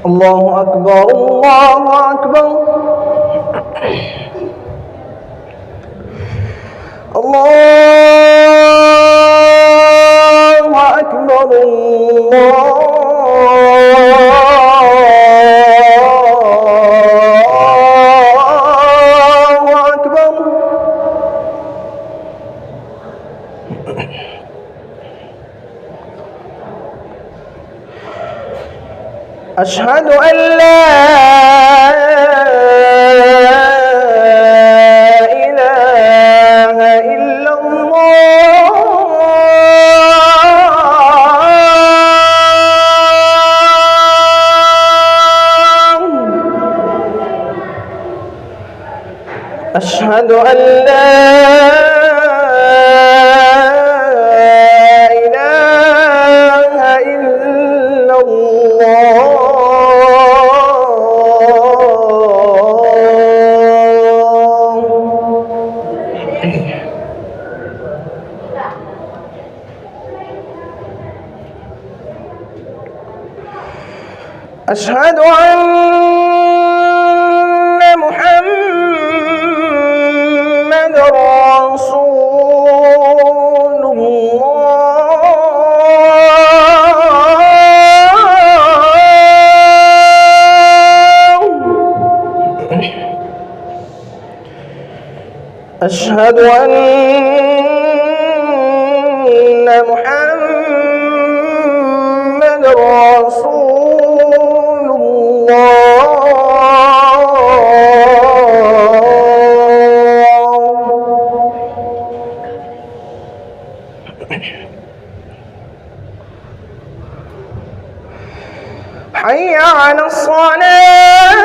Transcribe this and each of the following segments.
الله أكبر الله أكبر الله أكبر الله أكبر. أشهد أن لا إله إلا الله أشهد أن لا إله إلا الله أشهد أن محمد رسول الله أشهد أن محمد رسول حي على الصلاة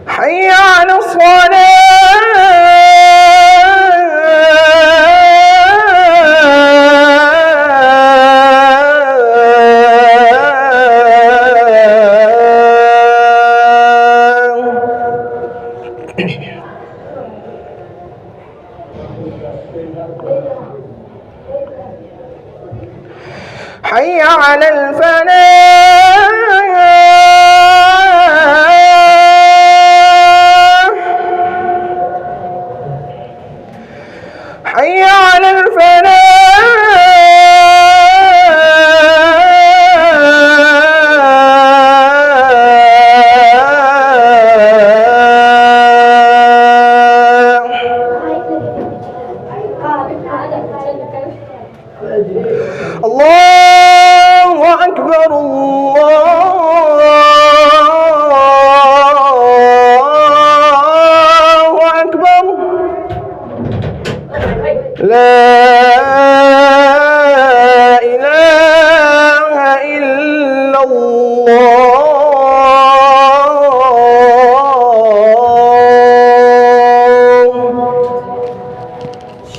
حي على الصلاة حي على الفلاح حي على الفلاح الله أكبر الله أكبر لا